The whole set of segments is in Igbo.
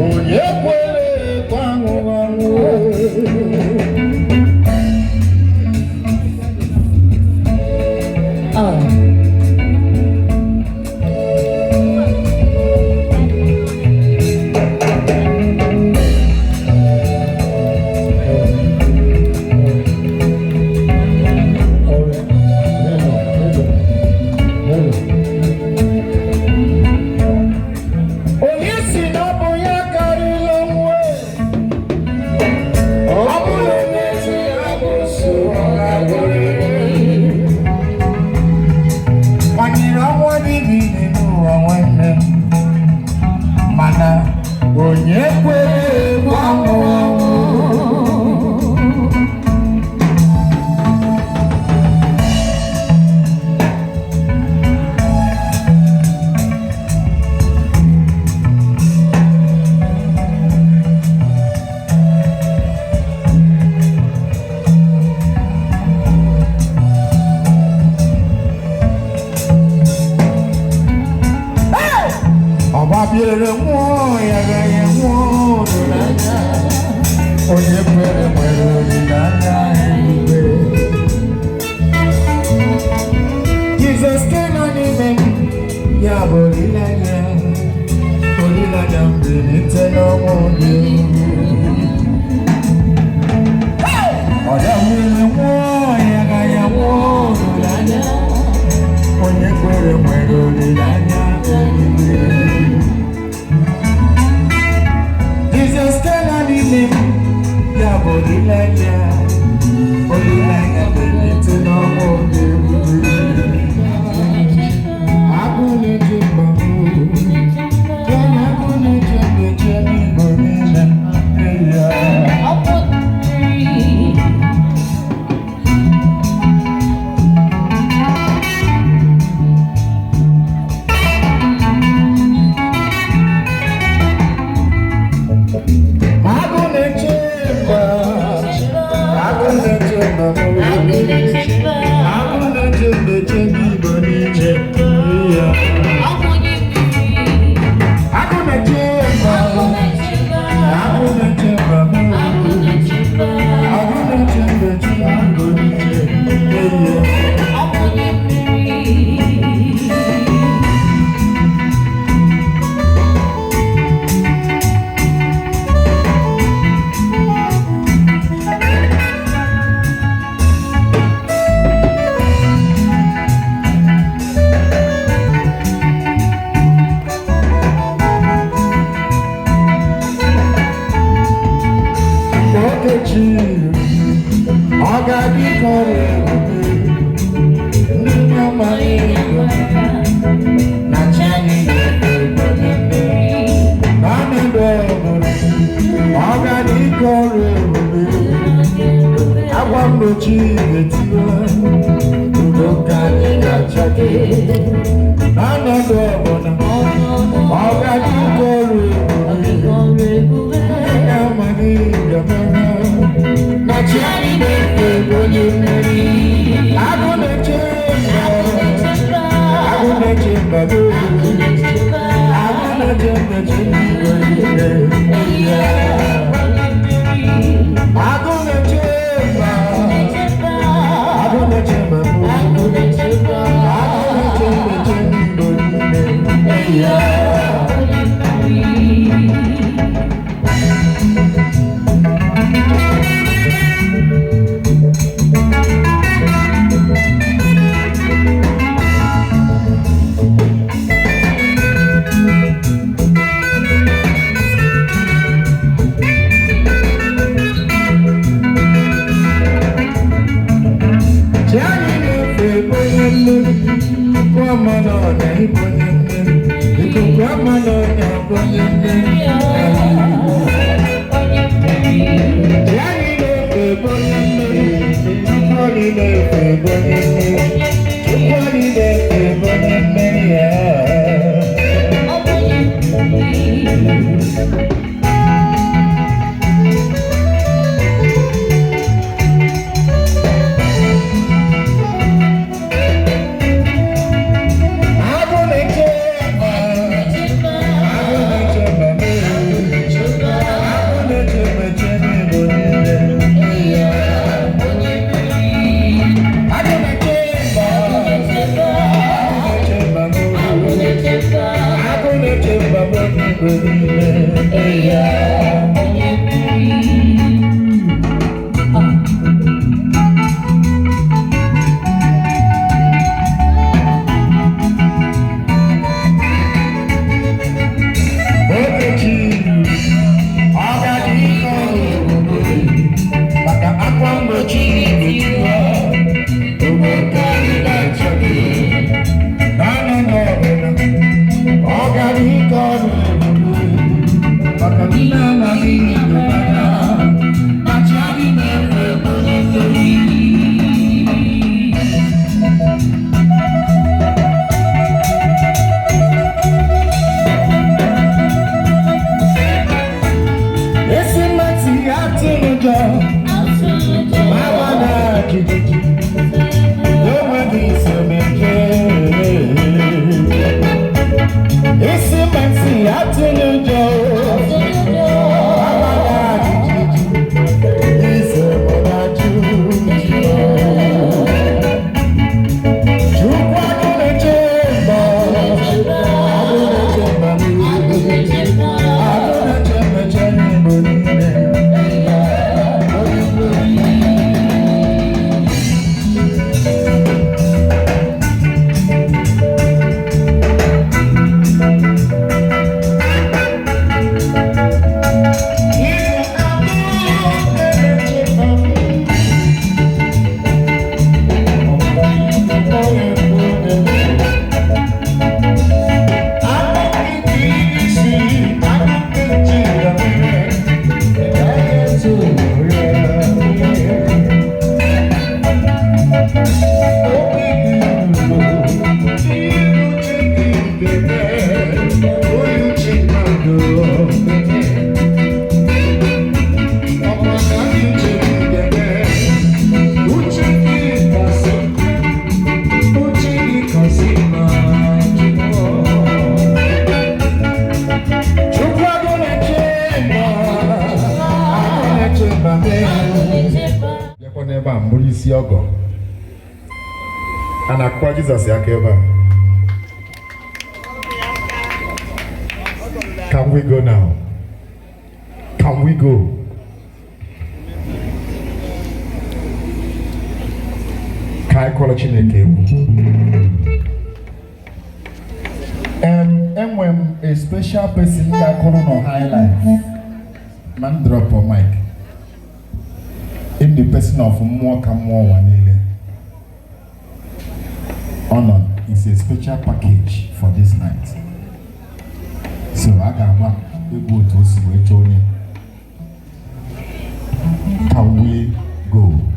onye kwere kwangu wangu onye kwere kwangu Abiere mo ya gaya mo dulanya onye kwere mwere dulanya Jesus came on him ya bolilanya mbinite no mwode Abiere mo ya gaya mo dulanya onye kwere mwere dulanya ya bolilanya benite no mwode abune jimbamu kana abune jembe jemi bonina Ogo and akwa Jesus yakeba. Can we go now? Can we go? Kai kola Chineke. And when a special person that call on highlight, man drop a mic. In the person of more Wanile. Honor is a special package for this night. So I got one go to see Tony. Can we go?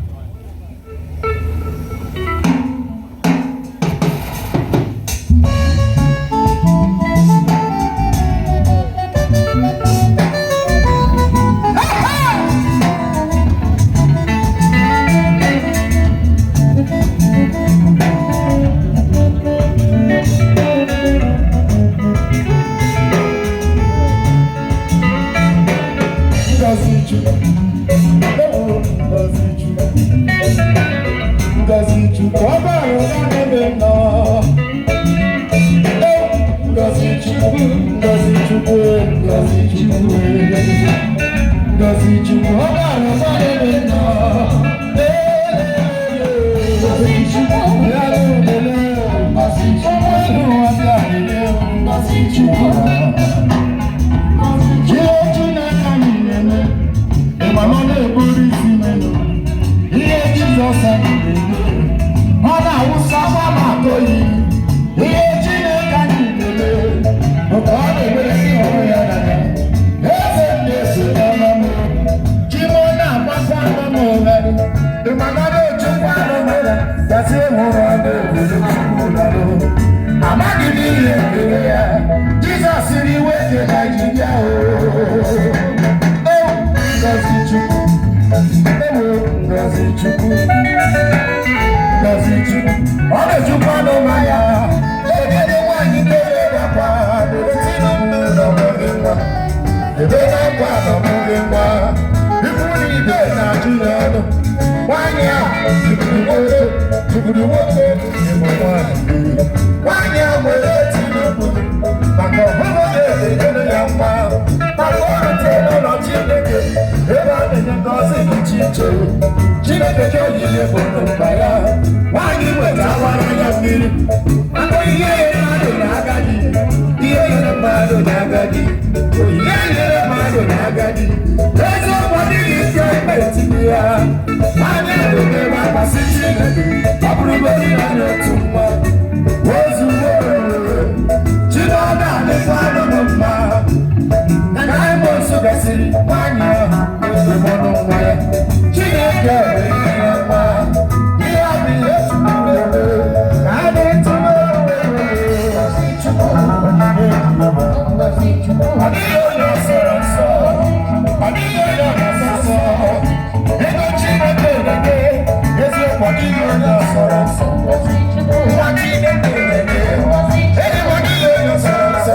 gasịrị nwanyị ahụ ezemọnụ nwa ya Chineke ihe nwa ihe abụ ihe chukwu ebe ka a na-etinye adịghị onye ọsọrọ nsọ adịghị onye ọsọrọ nsọ ego Chineke na-eme eziokwu adịghị onye ọsọrọ nsọ nwa Chineke na-eme adịghị onye ọsọrọ nsọ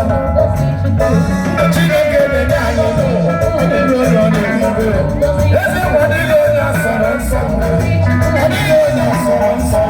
Chineke na-enye anyị adịghị onye ọ na-eme eziokwu adịghị onye ọsọrọ nsọ adịghị onye ọsọrọ nsọ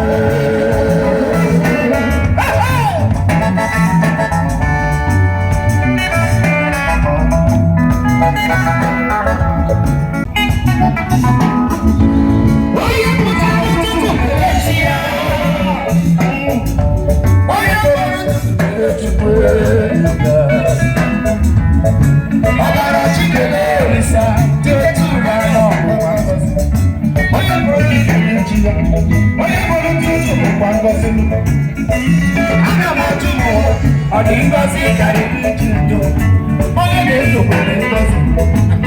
Ngozi karịrị iji ndo onye na-esokwere ngozi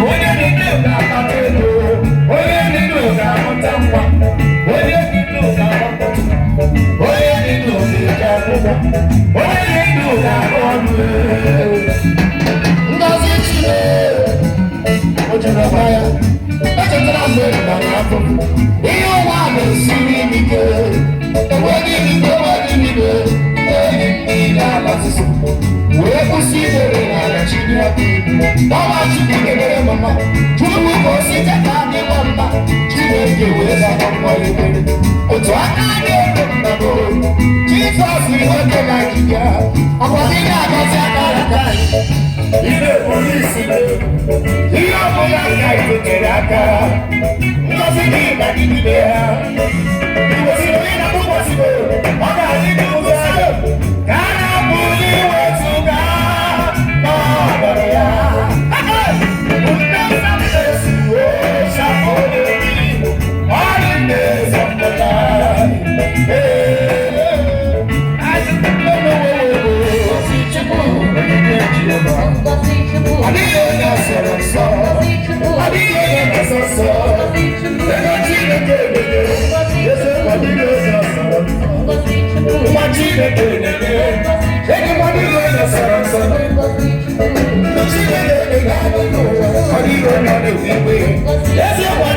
onye niile ga-akpata ego onye niile ga-amụta nwa onye niile ga-agbapụta onye niile ga-eji akwụkwọ onye niile ga-arụ ọrụ ngozi chile o jiri ọba ya echetara mgbe gbara afọ ihe ụwa na-esiri ike enweghị ike enweghị ike wee kwụsị ibere n'ala Chineke ọma Chukwu kebere mama Chukwu ka o si cheta ndị nwa mma Chineke wee zaba nwa ebere otu aka na-ebe mmadụ Jizọs nwoke na akịbịa ọkwa gị na-agọzi akara aka ire polisi ihe ọbụla aka itotere aka ngozi gị na-adịgide ha iwesiri onye na-atụkwasịgo ọ ga-adị gị ụzọ ka a na-abụli wezụga n'ọbara ya Yes,